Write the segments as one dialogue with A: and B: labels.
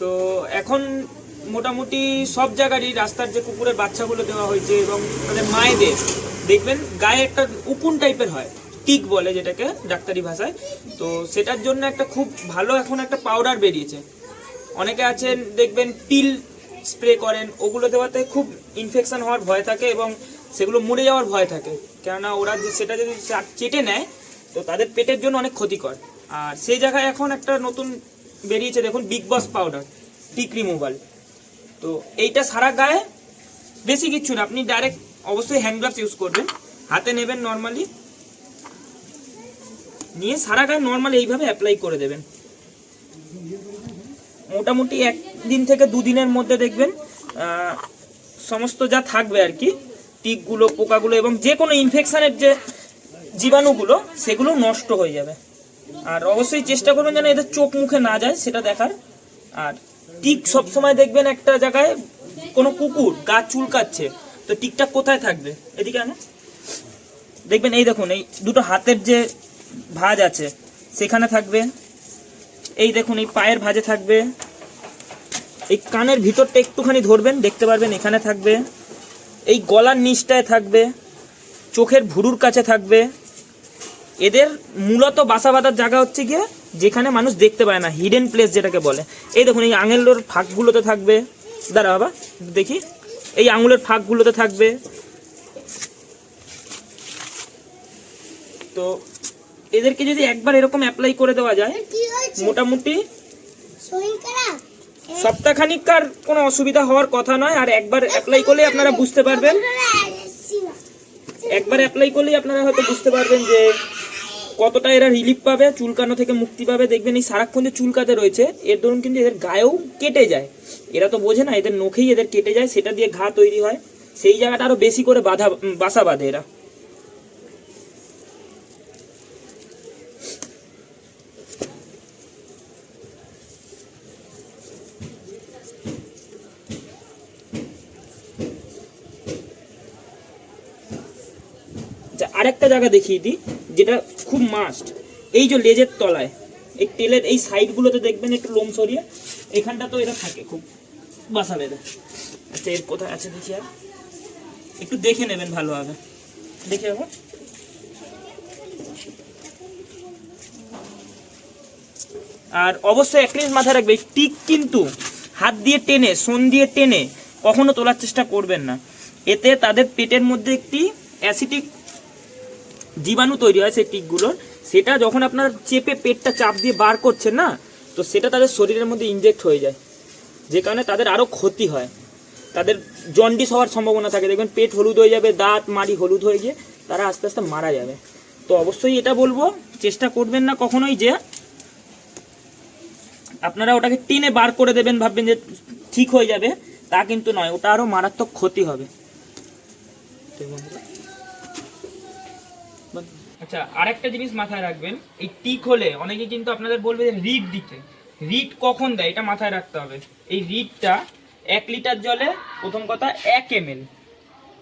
A: তো এখন মোটামুটি সব জায়গারই রাস্তার যে কুকুরের বাচ্চাগুলো দেওয়া হয়েছে এবং তাদের মায়েদের দেখবেন গায়ে একটা উকুন টাইপের হয়, টিক বলে যেটাকে ডাক্তারি ভাষায়। তো সেটার জন্য একটা খুব ভালো এখন একটা পাউডার বেরিয়েছে। অনেকে আছেন দেখবেন পিল স্প্রে করেন, ওগুলো দেওয়াতে খুব ইনফেকশন হওয়ার ভয় থাকে এবং সেগুলো মরে যাওয়ার ভয় থাকে, কেননা ওরা যে সেটা যদি চেটে নেয় তো তাদের পেটের জন্য অনেক ক্ষতিকর। আর সেই জায়গায় এখন একটা নতুন বেরিয়েছে দেখুন, বিগ বস পাউডার টিক রিমুভাল। তো এইটা সারা গায়ে, বেশি কিচ্ছু না, আপনি ডাইরেক্ট অবশ্যই হ্যান্ড গ্লাভস ইউজ করবেন, হাতে নেবেন নর্মালি, নিয়ে সারা গায়ে নর্মালি এইভাবে অ্যাপ্লাই করে দেবেন। মোটামুটি 1 দিন থেকে 2 দিনের মধ্যে দেখবেন সমস্ত যা থাকবে আর কি, টিকগুলো, পোকাগুলো এবং যে কোনো ইনফেকশনের যে জীবাণুগুলো সেগুলো নষ্ট হয়ে যাবে। আর অবশ্যই চেষ্টা করবেন যেন এদের চোখ মুখে না যায় সেটা দেখার। আর টিক সবসময় দেখবেন একটা জায়গায়, কোনো কুকুর গা চুলকাচ্ছে তো টিকটা কোথায় থাকবে, এদিকে আনে দেখবেন, এই দেখুন এই দুটো হাতের যে ভাঁজ আছে সেখানে থাকবে, এই দেখুন এই পায়ের ভাঁজে থাকবে, এই কানের ভিতরটা একটুখানি ধরবেন দেখতে পারবেন এখানে থাকবে, এই গলার নিচটায় থাকবে, চোখের ভুরুর কাছে থাকবে। এদের মূলত বাসা বাঁধার জায়গা হচ্ছে গিয়ে যেখানে মানুষ দেখতে পায় না, হিডেন প্লেস যেটাকে বলে। এই দেখুন এই আঙুলের ফাঁকগুলোতে থাকবে, দাঁড়া বাবা দেখি, এই আঙুলের ফাঁকগুলোতে থাকবে। তো এদেরকে যদি একবার এরকম অ্যাপ্লাই করে দেওয়া যায়, মোটামুটি সপ্তাহখানিককার কোনো অসুবিধা হওয়ার কথা নয়। আর একবার অ্যাপ্লাই করলে আপনারা বুঝতে পারবেন, একবার অ্যাপ্লাই করলেই আপনারা হয়তো বুঝতে পারবেন যে কতটা এরা রিলিফ পাবে, চুলকানো থেকে মুক্তি পাবে। দেখবেন এই সারাক্ষণ যে চুলকাতে রয়েছে এর দরুন কিন্তু এদের গায়েও কেটে যায়, এরা তো বোঝে না, এদের নখেই এদের কেটে যায়, সেটা দিয়ে ঘা তৈরি হয়, সেই জায়গাটা আরো বেশি করে বাসা বাঁধে এরা। আরেকটা জায়গা দেখিয়ে দিই যেটা খুব মাস্ট, এই যে লেজের তলায়, এই তেলের এই সাইডগুলোতে দেখবেন একটু লোম সরিয়ে, এখানটা তো এরা থাকে খুব বাসা বেঁধে। আচ্ছা এর কোথায় আছে দেখি, আর একটু দেখে নেবেন ভালোভাবে, দেখে নেব। আর অবশ্যই একটা জিনিস মাথায় রাখবে, টিক কিন্তু হাত দিয়ে টেনে, সোন দিয়ে টেনে কখনো তোলার চেষ্টা করবেন না। এতে তাদের পেটের মধ্যে একটি অ্যাসিডিক জীবাণু তৈরি হয় সেই টিকগুলোর, সেটা যখন আপনার চেপে পেটটা চাপ দিয়ে বার করছেন না, তো সেটা তাদের শরীরের মধ্যে ইনজেক্ট হয়ে যায়, যে কারণে তাদের আরও ক্ষতি হয়, তাদের জন্ডিস হওয়ার সম্ভাবনা থাকে। দেখবেন পেট হলুদ হয়ে যাবে, দাঁত মাড়ি হলুদ হয়ে গিয়ে তারা আস্তে আস্তে মারা যাবে। তো অবশ্যই এটা বলবো, চেষ্টা করবেন না কখনোই যে আপনারা ওটাকে টেনে বার করে দেবেন, ভাববেন যে ঠিক হয়ে যাবে, তা কিন্তু নয়, ওটা আরও মারাত্মক ক্ষতি হবে। আচ্ছা আরেকটা জিনিস মাথায় রাখবেন, এই টিক হলে অনেকে কিন্তু আপনাদের বলবে যে রিড দিতে, রিড কখন দেয় এটা মাথায় রাখতে হবে। এই রিডটা 1 লিটার জলে প্রথম কথা 1 ml,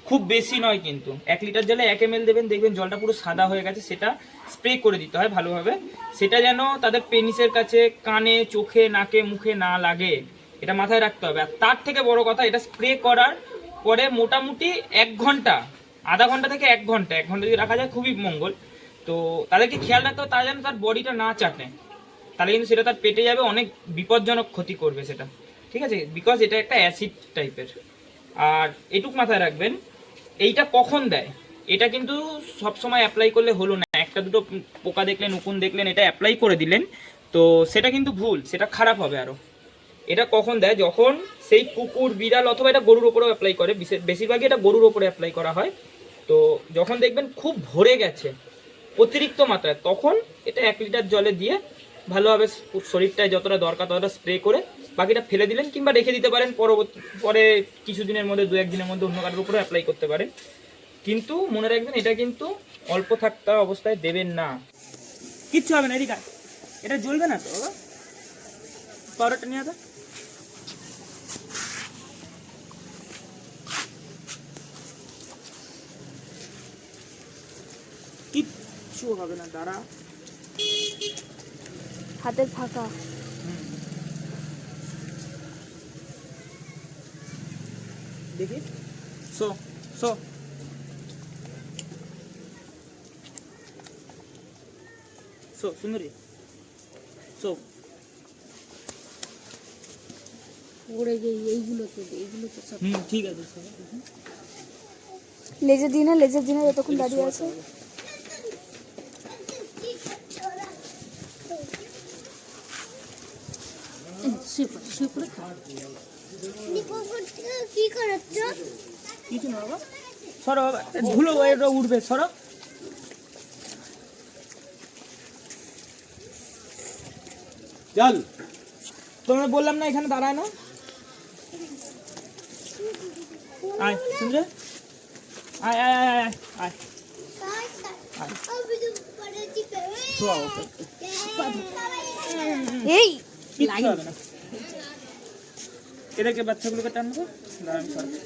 A: খুব বেশি নয় কিন্তু, 1 লিটার জলে 1 ml দেবেন, দেখবেন জলটা পুরো সাদা হয়ে গেছে, সেটা স্প্রে করে দিতে হয় ভালোভাবে, সেটা যেন তাদের পেনিসের কাছে, কানে, চোখে, নাকে, মুখে না লাগে, এটা মাথায় রাখতে হবে। আর তার থেকে বড় কথা, এটা স্প্রে করার পরে মোটামুটি 1 ঘন্টা, আধা ঘন্টা থেকে 1 ঘন্টা, 1 ঘন্টা যদি রাখা যায় খুবই মঙ্গল। তো তাদেরকে খেয়াল রাখতে হবে, তারা যেন তার বডিটা না চাটে, তাহলে কিন্তু সেটা তার পেটে যাবে, অনেক বিপজ্জনক ক্ষতি করবে সেটা, ঠিক আছে, বিকজ এটা একটা অ্যাসিড টাইপের। আর এটুক মাথায় রাখবেন, এইটা কখন দেয় এটা কিন্তু সবসময় অ্যাপ্লাই করলে হলো না, একটা দুটো পোকা দেখলেন, উকুন দেখলেন, এটা অ্যাপ্লাই করে দিলেন, তো সেটা কিন্তু ভুল, সেটা খারাপ হবে আরও। এটা কখন দেয়, যখন সেই কুকুর, বিড়াল অথবা এটা গরুর ওপরেও অ্যাপ্লাই করে, বেশিরভাগই এটা গরুর ওপরে অ্যাপ্লাই করা হয়। তো যখন দেখবেন খুব ভরে গেছে অতিরিক্ত মাত্রায়, তখন এটা 1 লিটার জলে দিয়ে ভালোভাবে শরীরটায় যতটা দরকার ততটা স্প্রে করে বাকিটা ফেলে দিলেন, কিংবা রেখে দিতে পারেন, পরে কিছুদিনের মধ্যে, 2-1 দিনের মধ্যে অন্য কারোর উপরে অ্যাপ্লাই করতে পারেন। কিন্তু মনে রাখবেন এটা কিন্তু অল্প থাকা অবস্থায় দেবেন না, কিচ্ছু হবে না। এদিকে এটা জ্বলবে না তো বাবা, পাউডারটা নিয়ে আসা, কিচ্ছু হবে না, দাঁড়া,
B: হাতের ফাঁকা।
A: দেখি সো সো সো সুন্দরী সো
B: ওরে যে এইগুলো তো সব
A: ঠিক আছে
B: লেজের দিনে যতক্ষণ দাঁড়িয়ে আছে কি করাচ্ছ?
A: কিছু না বাবা সরো বাবা ধুলো এটা উঠবে সরো চল তোমরা বললাম না এখানে দাঁড়ায় না আয় শুনলে আয় আয় আয় আয় আয়
B: এই
A: কিচ্ছু হবে না এদেরকে বাচ্চাগুলোকে টানবো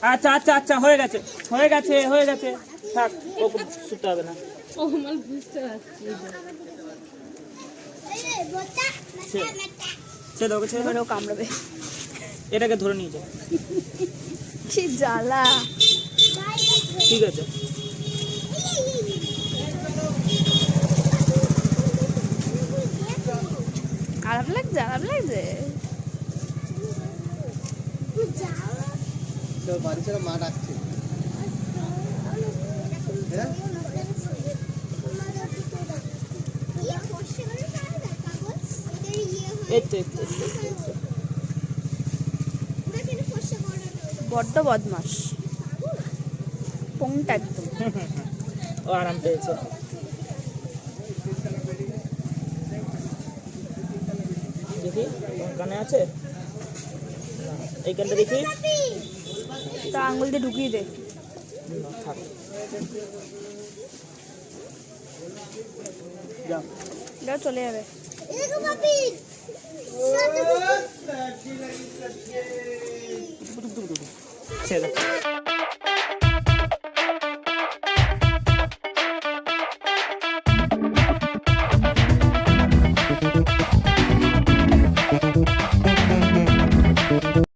A: আচ্ছা আচ্ছা আচ্ছা হয়ে গেছে থাক ও শুতে হবে না
B: ও মাল বুঝতে পারছি
A: সে দাও ছেড়ে দাও
B: কামড়াবে
A: এটাকে ধরে নিয়ে যাও
B: কি জ্বালা
A: ঠিক আছে
B: খারাপ লাগছে
C: বাড়ি ছেড়ে মা ডাকছে
B: বড্ড বদমাস পোংটা একদম
A: ও আরাম পেয়েছে দেখি কানে আছে এইখানটা দেখি
B: তা আঙুল দিয়ে ঢুকিয়ে দে
A: থাক যাও
B: এটা চলে যাবে
A: ছেড়ে দাও